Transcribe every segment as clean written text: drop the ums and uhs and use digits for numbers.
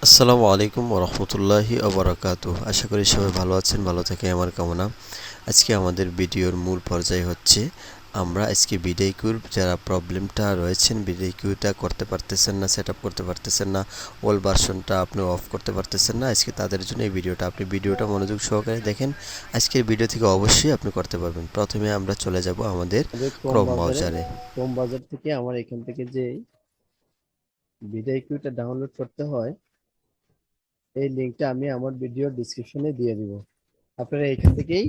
আসসালামু আলাইকুম ওরহমতুল্লাহি ওবরাকাতুহ। আশা করি সবাই ভালো আছেন, ভালো থাকে আমার কামনা। আজকে আমাদের ভিডিওর মূল পর্যায়ে হচ্ছে আমরা আজকে বিডাইকিউর যারা প্রবলেমটা রয়েছেন, বিডাইকিউটা করতে পারতেছেন না, সেট আপ করতে পারতেছেন না, ওল্ড ভার্সনটা আপনি অফ করতে পারতেছেন না, আজকে তাদের জন্য এই ভিডিওটা। আপনি ভিডিওটা মনোযোগ সহকারে দেখেন, আজকের ভিডিও থেকে অবশ্যই আপনি করতে পারবেন। প্রথমে আমরা চলে যাব আমাদের আমাদের ক্রোম ব্রাউজারে। ক্রোম বাজার থেকে আমার এখান থেকে যে ভিডিওটা ডাউনলোড করতে হয়, এই লিঙ্কটা আমি আমার ভিডিও ডিসক্রিপশনে দিয়ে দিব। আপনারা এখান থেকেই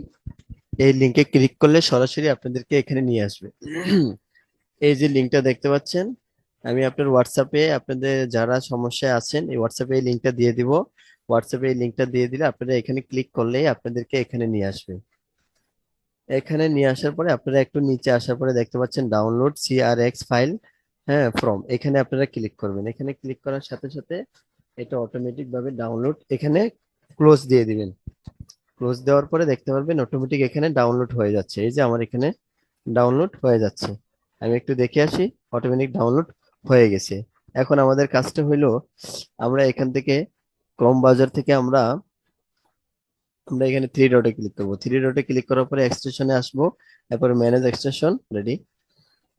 এই লিঙ্কে ক্লিক করলে সরাসরি আপনাদেরকে এখানে নিয়ে আসবে। এই যে লিঙ্কটা দেখতে পাচ্ছেন, আমি আপনার হোয়াটসঅ্যাপে আপনাদের যারা সমস্যায় আছেন এই হোয়াটসঅ্যাপে এই লিঙ্কটা দিয়ে দিব। হোয়াটসঅ্যাপে এই লিঙ্কটা দিয়ে দিলে আপনারা এখানে ক্লিক করলেই আপনাদেরকে এখানে নিয়ে আসবে। এখানে নিয়ে আসার পরে আপনারা একটু নিচে আসার পরে দেখতে পাচ্ছেন ডাউনলোড সিআরএক্স ফাইল, হ্যাঁ, ফ্রম। এখানে আপনারা ক্লিক করবেন। এখানে ক্লিক করার সাথে সাথে এটা অটোমেটিক ভাবে ডাউনলোড, এখানে ক্লোজ দিয়ে দিবেন। ক্লোজ দেওয়ার পরে দেখতে পারবেন অটোমেটিক এখানে ডাউনলোড হয়ে যাচ্ছে। এই যে আমার এখানে ডাউনলোড হয়ে যাচ্ছে। আমি একটু দেখে আসি, অটোমেটিক ডাউনলোড হয়ে গেছে। এখন আমাদের কাজটা হইলো, আমরা এখান থেকে ক্রোম ব্রাউজার থেকে আমরা আমরা এখানে থ্রি ডটে ক্লিক করবো। থ্রি ডটে ক্লিক করার পরে এক্সটেনশনে আসবো, তারপরে ম্যানেজ এক্সটেনশন রেডি।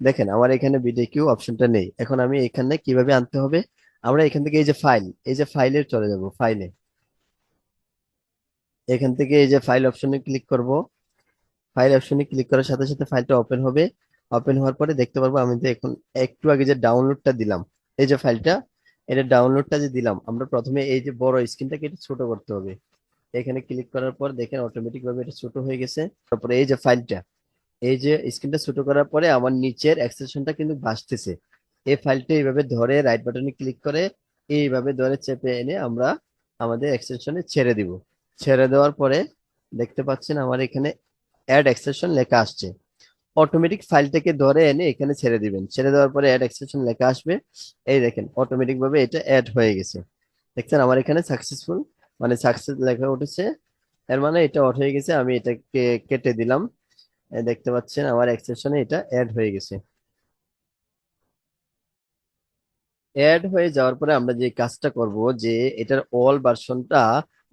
দেখেন আমার এখানে বিডিকিউ অপশনটা নেই। এখন আমি এখানে কিভাবে আনতে হবে, আমরা এখান থেকে এই যে ফাইল, এই যে ফাইলে চলে যাব। ফাইলে এখান থেকে এই যে ফাইল অপশনে ক্লিক করব। ফাইল অপশনে ক্লিক করার সাথে সাথে ফাইলটা ওপেন হবে। ওপেন হওয়ার পরে দেখতে পারবো আমি যে এখন একটু আগে যে ডাউনলোডটা দিলাম, এই যে ফাইলটা, এটা ডাউনলোডটা যে দিলাম, আমরা প্রথমে এই যে বড় স্ক্রিনটাকে একটু ছোট করতে হবে। এখানে ক্লিক করার পর দেখেন অটোমেটিক ভাবে এটা ছোট হয়ে গেছে। তারপরে এই যে ফাইলটা, এই যে স্ক্রিনটা ছোট করার পরে আমার নিচের এক্সটেনশনটা কিন্তু ভাসতেছে। এই ফাইলটা এইভাবে ধরে রাইট বাটনে ক্লিক করে এইভাবে ধরে চেপে এনে আমরা আমাদের এক্সটেনশনে ছেড়ে দিব। ছেড়ে দেওয়ার পরে দেখতে পাচ্ছেন আমার এখানে অ্যাড এক্সটেনশন লেখা আসছে। অটোমেটিক ফাইলটাকে ধরে এনে এখানে ছেড়ে দিবেন। ছেড়ে দেওয়ার পরে অ্যাড এক্সটেনশন লেখা আসবে। এই দেখেন অটোমেটিক ভাবে এটা অ্যাড হয়ে গেছে। দেখছেন আমার এখানে সাকসেসফুল, মানে সাকসেস লেখা উঠেছে। এর মানে এটা অড হয়ে গেছে। আমি এটাকে কেটে দিলাম। দেখতে পাচ্ছেন আমার এক্সটেনশনে এটা অ্যাড হয়ে গেছে। অ্যাড হয়ে যাওয়ার পরে আমরা যে কাজটা করব, যে এটার অল ভার্সনটা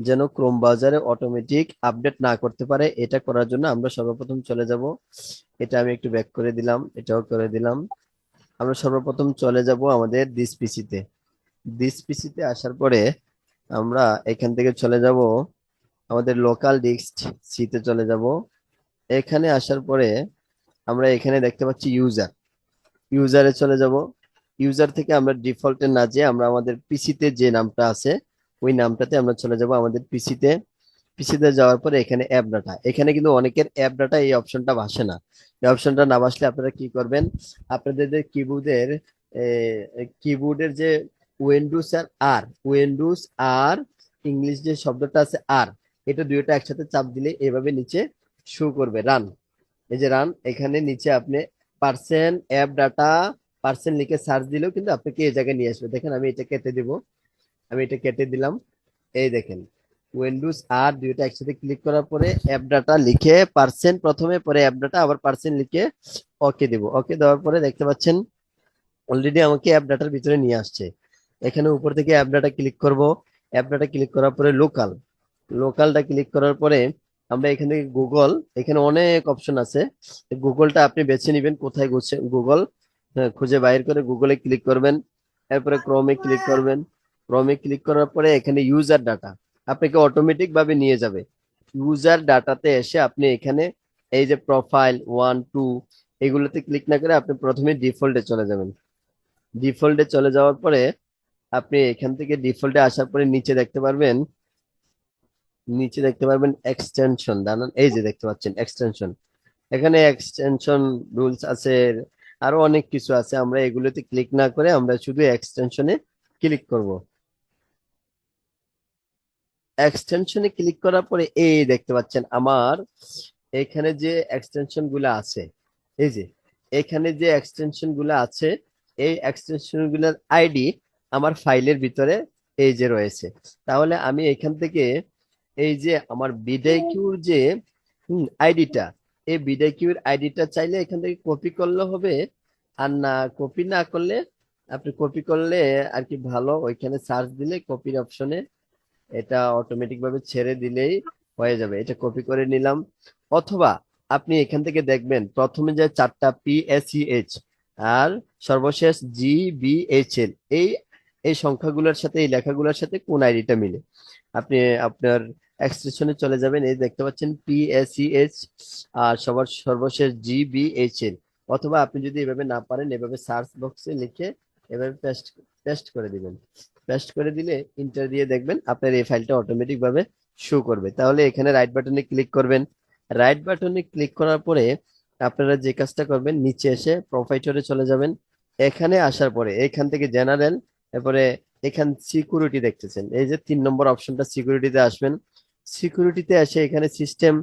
যেন ক্রোম ব্রাউজারে অটোমেটিক আপডেট না করতে পারে, এটা করার জন্য আমরা সর্বপ্রথম চলে যাব। এটা আমি একটু ব্যাক করে দিলাম, এটাও করে দিলাম। আমরা সর্বপ্রথম চলে যাব আমাদের দিস পিসিতে। দিস পিসিতে আসার পরে আমরা এখান থেকে চলে যাব আমাদের লোকাল ডিস্ক সিতে চলে যাব। এখানে আসার পরে আমরা এখানে দেখতে পাচ্ছি ইউজার, ইউজারে চলে যাব। ইউজার থেকে আমরা ডিফল্টে না যেয়ে আমরা আমাদের পিসিতে যে নামটা আছে ওই নামটাতে আমরা চলে যাব আমাদের পিসিতে। পিসিতে যাওয়ার পরে এখানে অ্যাপ ডাটা, এখানে কিন্তু অনেকের অ্যাপ ডাটা এই অপশনটা ভাসে না। এই অপশনটা না ভাসলে আপনারা কি করবেন, আপনাদের যে কিবোর্ডের যে উইন্ডোজ আর আর, উইন্ডোজ আর ইংলিশ যে শব্দটা আছে আর, এটা দুইটা একসাথে চাপ দিলে এভাবে নিচে শো করবে রান। এই যে রান, এখানে নিচে আপনি পার্সেন্ট অ্যাপ ডাটা পার্সেন্ট লিখে সার্চ দিলেও কিন্তু আপনাকে এই জায়গায় নিয়ে আসবে। দেখেন আমি এটা কেটে দিব, আমি এটা কেটে দিলাম। এই দেখেন উইন্ডোজ আর দুইটা একসাথে ক্লিক করার পরে অ্যাপ ডাটা লিখে পার্সেন্ট প্রথমে, পরে অ্যাপ ডাটা, আবার পার্সেন্ট লিখে ওকে দিব। ওকে দেওয়ার পরে দেখতে পাচ্ছেন অলরেডি আমাকে অ্যাপ ডাটার ভিতরে নিয়ে আসছে। এখানে উপর থেকে অ্যাপ ডাটা ক্লিক করব। অ্যাপ ডাটা ক্লিক করার পরে লোকাল, লোকালটা ক্লিক করার পরে আমরা এখান থেকে গুগল, এখানে অনেক অপশন আছে। গুগলটা আপনি বেছে নিবেন কোথায় গুগল খুঁজে বাইর করে গুগলে ক্লিক করবেন। এরপরে ক্রোমে ক্লিক করবেন। ক্রোমে ক্লিক করার পরে এখানে ইউজার ডাটা আপনাকে অটোমেটিক ভাবে নিয়ে যাবে। ইউজার ডাটাতে এসে আপনি এখানে এই যে প্রোফাইল 1 2 এগুলোতে ক্লিক না করে আপনি প্রথমে ডিফল্টে চলে যাবেন। ডিফল্টে চলে যাওয়ার পরে আপনি এখান থেকে ডিফল্টে আসার পরে নিচে দেখতে পারবেন এক্সটেনশন দানান, এই যে দেখতে পাচ্ছেন এক্সটেনশন। এখানে এক্সটেনশন রুলস আছে, আরো অনেক কিছু আছে। আমরা এগুলোতে ক্লিক না করে আমরা শুধু এক্সটেনশনে ক্লিক করব। এক্সটেনশনে ক্লিক করার পরে এই দেখতে পাচ্ছেন আমার এখানে যে এক্সটেনশন গুলো আছে, এই যে এখানে যে এক্সটেনশন গুলো আছে, এই এক্সটেনশন গুলোর আইডি আমার ফাইলের ভিতরে এই যে রয়েছে। তাহলে আমি এখান থেকে এই যে আমার বিডাইকিউর যে আইডিটা, এই বিডাইকিউর আইডিটা চাইলে এখান থেকে কপি করলে হবে। আর না, কপি না করলে আপনি কপি করলে আর কি ভালো, ওইখানে সার্চ দিলে কপির অপশনে এটা অটোমেটিক ভাবে ছেড়ে দিলেই হয়ে যাবে। এটা কপি করে নিলাম। অথবা আপনি এখান থেকে দেখবেন প্রথমে যে চারটা PSEH আর সর্বশেষ GBHL, এই এই সংখ্যাগুলোর সাথে এই লেখাগুলোর সাথে কোন আইডিটা মিলে। আপনি আপনার এক্সটেনশনে চলে যাবেন, এই দেখতে পাচ্ছেন PSEH আর সবার সর্বশেষ GBHL। অথবা আপনি যদি এভাবে না পারেন, এভাবে সার্চ বক্সে লিখে এভাবে পেস্ট পেস্ট করে দিবেন। পেস্ট করে দিলে ইন্টার দিয়ে দেখবেন আপনার এই ফাইলটা অটোমেটিক ভাবে শো করবে। তাহলে এখানে রাইট বাটনে ক্লিক করবেন। রাইট বাটনে ক্লিক করার পরে আপনারা যে কাজটা করবেন, নিচে এসে প্রোফাইটরে চলে যাবেন। এখানে আসার পরে এখান থেকে জেনারেল, এরপরে এখান সিকিউরিটি দেখতেছেন, এই যে 3 নম্বর অপশনটা, সিকিউরিটিতে আসবেন। সিকিউরিটিতে এসে এখানে সিস্টেম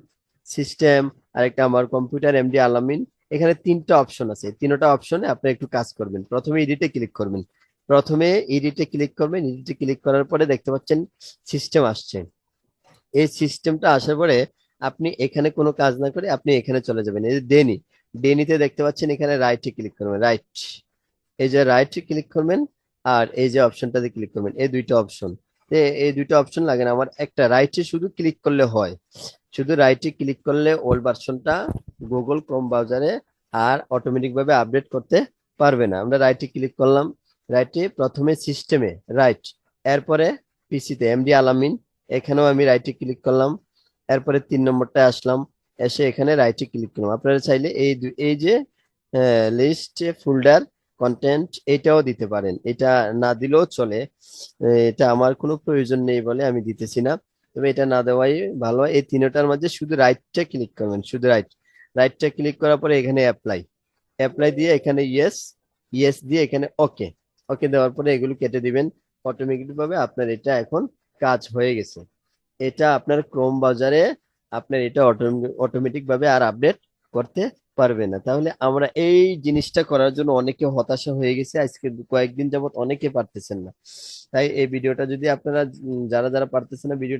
সিস্টেম আরেকটা আমার কম্পিউটার MD আলামিন, এখানে 3টা অপশন আছে। 3টা অপশনে আপনি একটু কাজ করবেন। প্রথমে এডিটে ক্লিক করবেন। প্রথমে এডিটে ক্লিক করবেন। এডিটে ক্লিক করার পরে দেখতে পাচ্ছেন সিস্টেম আসছে। এই সিস্টেমটা আসার পরে আপনি এখানে কোনো কাজ না করে আপনি এখানে চলে যাবেন, এই যে ডেনি। ডেনিতে দেখতে পাচ্ছেন এখানে রাইটে ক্লিক করবেন, রাইট। এই যে রাইটে ক্লিক করবেন আর এই যে অপশনটাতে ক্লিক করবেন, এই দুইটা অপশন। এই দুইটা অপশন লাগে না আমার, একটা রাইটে শুধু ক্লিক করলে হয়। শুধু রাইটে ক্লিক করলে ওল্ড ভার্সনটা গুগল ক্রোম ব্রাউজারে আর অটোমেটিক ভাবে আপডেট করতে পারবে না। আমরা রাইটে ক্লিক করলাম। রাইটে প্রথমে সিস্টেমে রাইট, এরপরে পিসিতে MD আলামিন, এখানেও আমি রাইটে ক্লিক করলাম। এরপরে 3 নম্বরটা আসলাম, এসে এখানে রাইটে ক্লিক করলাম। আপনারা চাইলে এই যে লিস্ট ফোল্ডার কন্টেন্ট এটাও দিতে পারেন, এটা না দিলেও চলে। এটা আমার কোনো প্রয়োজন নেই বলে আমি দিতেছি না, তবে এটা না দেওয়াই ভালো হয়। এই তিনটার মধ্যে শুধু রাইটটা ক্লিক করবেন, শুধু রাইটটা ক্লিক করার পরে এখানে অ্যাপ্লাই, অ্যাপ্লাই দিয়ে এখানে ইয়েস, ইয়েস দিয়ে এখানে ওকে, ওকে দেওয়ার পরে এগুলো কেটে দিবেন। অটোমেটিক ভাবে আপনার এটা এখন কাজ হয়ে গেছে। এটা আপনার ক্রোম বাজারে আপনার এটা অটোমেটিক ভাবে আর আপডেট করতে পারবে না। তাহলে আমরা এই জিনিসটা করার জন্য অনেকে হতাশা হয়ে গেছে, আজকে কয়েকদিন যাবত অনেকে পারতেছেন না। তাই এই ভিডিওটা যদি আপনারা যারা যারা পারতেছেন না ভিডিওটা